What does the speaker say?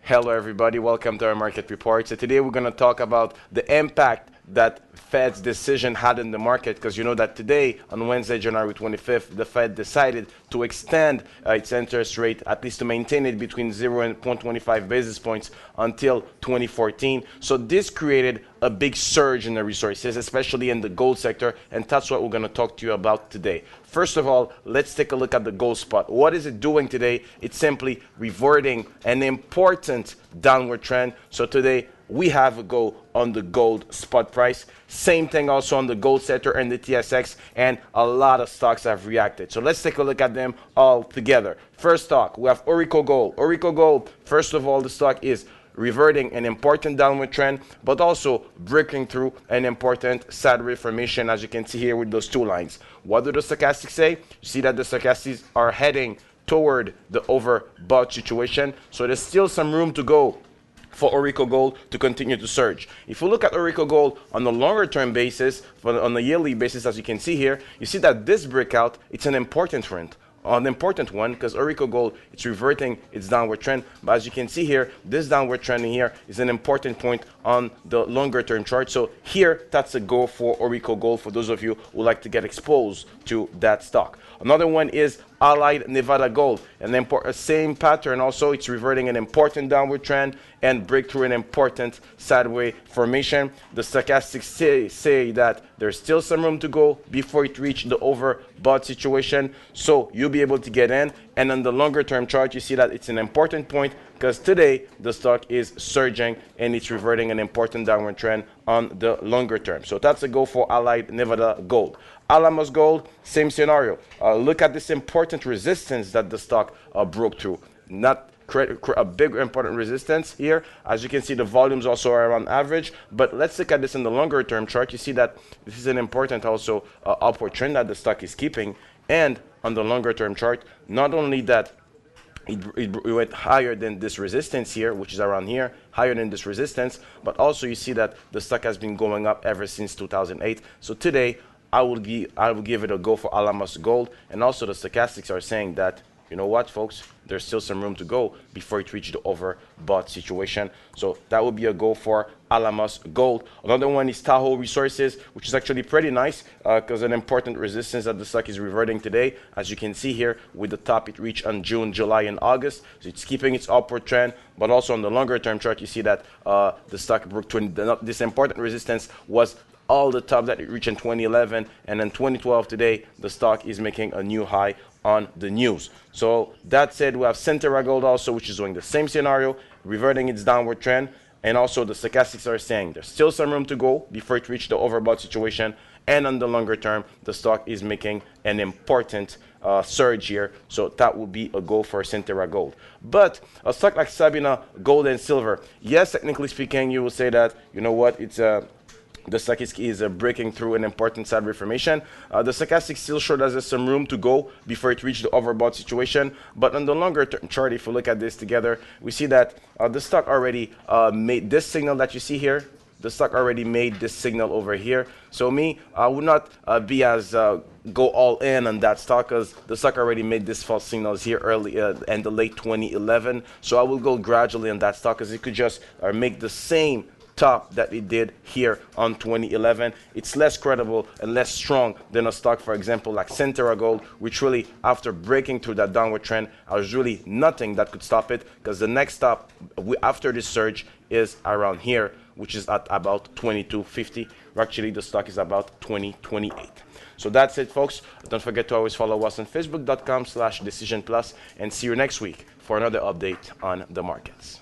Hello everybody, welcome to our market report. So today we're going to talk about the impact that Fed's decision had in the market, because you know that today on Wednesday, January 25th, the Fed decided to extend its interest rate, at least to maintain it between 0 and 0.25 basis points until 2014. So this created a big surge in the resources, especially in the gold sector, and that's what we're going to talk to you about today. First of all, let's take a look at the gold spot. What is it doing today? It's simply reverting an important downward trend. So today we have a go on the gold spot price. Same thing also on the gold sector and the TSX, and a lot of stocks have reacted. So let's take a look at them all together. First stock, we have Orico Gold. Orico Gold, first of all, the stock is reverting an important downward trend, but also breaking through an important sideways formation, as you can see here with those two lines. What do the stochastics say? You see that the stochastics are heading toward the overbought situation, so there's still some room to go for Orico Gold to continue to surge. If you look at Orico Gold on the longer term basis, on the yearly basis, as you can see here, you see that this breakout, it's an important trend. An important one, because Orico Gold, it's reverting its downward trend. But as you can see here, this downward trend in here is an important point on the longer term chart. So here, that's a go for Orico Gold for those of you who like to get exposed to that stock. Another one is Allied Nevada Gold, and same pattern also. It's reverting an important downward trend and break through an important sideways formation. The stochastics say that there's still some room to go before it reaches the overbought situation, so you'll be able to get in. And on the longer term chart, you see that it's an important point, because today the stock is surging and it's reverting an important downward trend on the longer term. So that's a go for Allied Nevada Gold. Alamos Gold, same scenario. Look at this important resistance that the stock broke through. Not a big important resistance here. As you can see, the volumes also are on average, but let's look at this in the longer term chart. You see that this is an important also upward trend that the stock is keeping. And on the longer term chart, not only that it went higher than this resistance here, which is around here, higher than this resistance, but also you see that the stock has been going up ever since 2008. So today I will give it a go for Alamos Gold. And also the stochastics are saying that, you know what, folks, there's still some room to go before it reaches the overbought situation. So that would be a go for Alamos Gold. Another one is Tahoe Resources, which is actually pretty nice, because an important resistance that the stock is reverting today. As you can see here, with the top it reached on June, July, and August. So it's keeping its upward trend, but also on the longer term chart, you see that the stock broke this important resistance was all the top that it reached in 2011, and in 2012 today the stock is making a new high on the news. So that said, we have Centerra Gold also, which is doing the same scenario, reverting its downward trend, and also the stochastics are saying there's still some room to go before it reaches the overbought situation, and on the longer term the stock is making an important surge here. So that would be a go for Centerra Gold. But a stock like Sabina Gold and Silver, yes, technically speaking, you will say that, you know what, it's the stock is breaking through an important sideways formation. The stochastic still shows that there's some room to go before it reaches the overbought situation. But on the longer term chart, if we look at this together, we see that the stock already made this signal that you see here. The stock already made this signal over here. So I would not be as go all in on that stock, because the stock already made this false signals here early in the late 2011. So I will go gradually on that stock, because it could just make the same top that it did here on 2011. It's less credible and less strong than a stock, for example, like Centerra Gold, which really, after breaking through that downward trend, there's really nothing that could stop it, because the next stop after this surge is around here, which is at about 22.50. Actually, the stock is about 20.28. So that's it, folks. Don't forget to always follow us on facebook.com/decisionplus, and see you next week for another update on the markets.